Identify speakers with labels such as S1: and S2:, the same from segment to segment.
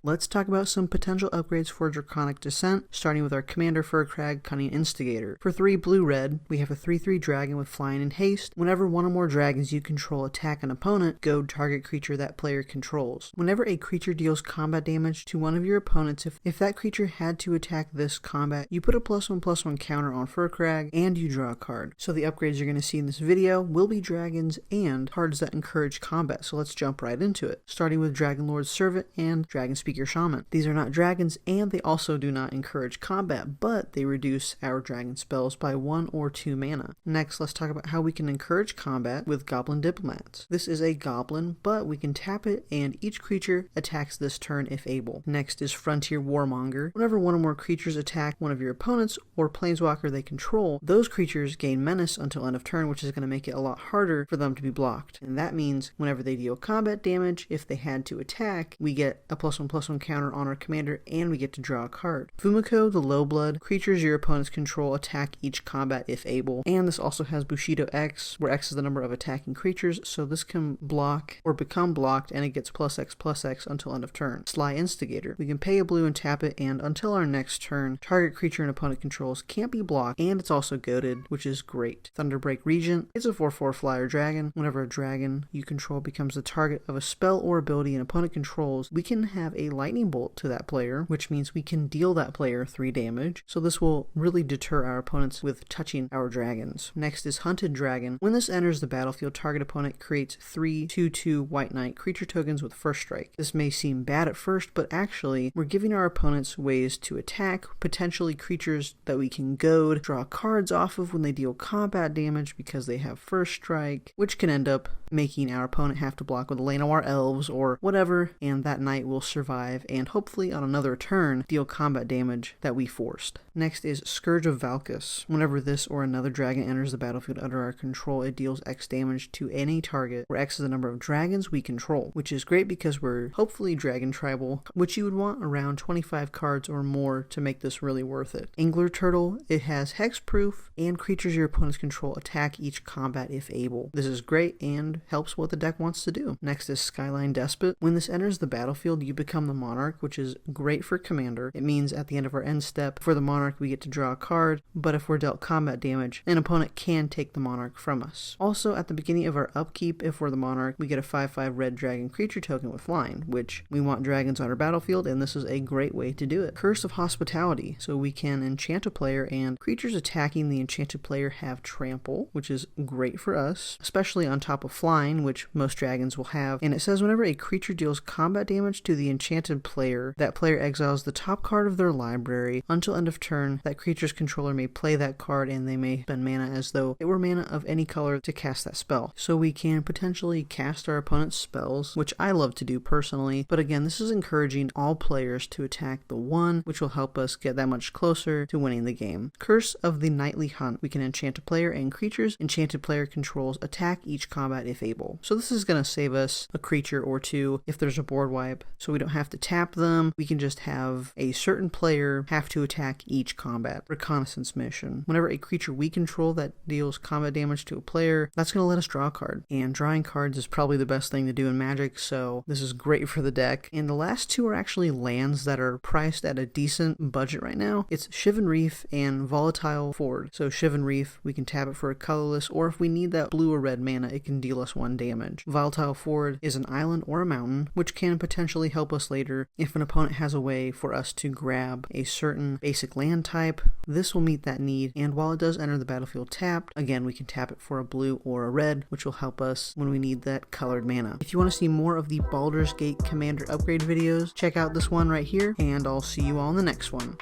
S1: Let's talk about some potential upgrades for Draconic Dissent, starting with our Commander Furcrag Cunning Instigator. For 3 blue-red, we have a 3/3 dragon with flying and haste. Whenever one or more dragons you control attack an opponent, goad target creature that player controls. Whenever a creature deals combat damage to one of your opponents, if that creature had to attack this combat, you put a +1/+1 counter on Furcrag and you draw a card. So the upgrades you're going to see in this video will be dragons and cards that encourage combat, so let's jump right into it. Starting with Dragonlord's Servant and Dragon Speaker Shaman. These are not dragons and they also do not encourage combat, but they reduce our dragon spells by 1 or 2 mana. Next, let's talk about how we can encourage combat with Goblin Diplomats. This is a goblin, but we can tap it and each creature attacks this turn if able. Next is Frontier Warmonger. Whenever one or more creatures attack one of your opponents or planeswalker they control, those creatures gain menace until end of turn, which is going to make it a lot harder for them to be blocked. And that means whenever they deal combat damage, if they had to attack, we get a +1/+1 counter on our commander and we get to draw a card. Fumiko the Lowblood. Creatures your opponents control attack each combat if able. And this also has Bushido X, where X is the number of attacking creatures, so this can block or become blocked and it gets +X/+X until end of turn. Sly Instigator. We can pay a blue and tap it, and until our next turn, target creature an opponent controls can't be blocked, and it's also goaded, which is great. Thunderbreak Regent. It's a 4/4 flyer dragon. Whenever a dragon you control becomes the target of a spell or ability an opponent controls, we can have a lightning bolt to that player, which means we can deal that player 3 damage. So this will really deter our opponents with touching our dragons. Next is Hunted Dragon. When this enters the battlefield, target opponent creates 3 2/2 White Knight creature tokens with first strike. This may seem bad at first, but actually we're giving our opponents ways to attack, potentially creatures that we can goad, draw cards off of when they deal combat damage because they have first strike, which can end up making our opponent have to block with Llanowar Elves or whatever, and that knight will survive and hopefully on another turn deal combat damage that we forced. Next is Scourge of Valkus. Whenever this or another dragon enters the battlefield under our control, it deals X damage to any target, where X is the number of dragons we control, which is great because we're hopefully dragon tribal, which you would want around 25 cards or more to make this really worth it. Angler Turtle. It has hexproof, and creatures your opponents control attack each combat if able. This is great and helps what the deck wants to do. Next is Skyline Despot. When this enters the battlefield, you become the monarch, which is great for commander. It means at the end of our end step, for the monarch we get to draw a card, but if we're dealt combat damage, an opponent can take the monarch from us. Also, at the beginning of our upkeep, if we're the monarch, we get a 5/5 red dragon creature token with flying, which we want dragons on our battlefield, and this is a great way to do it. Curse of Hospitality. So we can enchant a player, and creatures attacking the enchanted player have trample, which is great for us, especially on top of flying, which most dragons will have. And it says whenever a creature deals combat damage to the enchanted player, that player exiles the top card of their library. Until end of turn, that creature's controller may play that card and they may spend mana as though it were mana of any color to cast that spell. So we can potentially cast our opponent's spells, which I love to do personally, but again, this is encouraging all players to attack the 1, which will help us get that much closer to winning the game. Curse of the Nightly Hunt. We can enchant a player and creatures enchanted player controls attack each combat if able. So this is going to save us a creature or 2 if there's a board wipe, so we don't have to tap them. We can just have a certain player have to attack each combat. Reconnaissance Mission. Whenever a creature we control that deals combat damage to a player, that's going to let us draw a card. And drawing cards is probably the best thing to do in Magic, so this is great for the deck. And the last 2 are actually lands that are priced at a decent budget right now. It's Shivan Reef and Volatile Ford. So Shivan Reef, we can tap it for a colorless, or if we need that blue or red mana, it can deal us 1 damage. Volatile Ford is an island or a mountain, which can potentially help us later if an opponent has a way for us to grab a certain basic land type. This will meet that need, and while it does enter the battlefield tapped, again we can tap it for a blue or a red, which will help us when we need that colored mana. If you want to see more of the Baldur's Gate Commander upgrade videos, check out this one right here, and I'll see you all in the next one.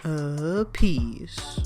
S1: Peace.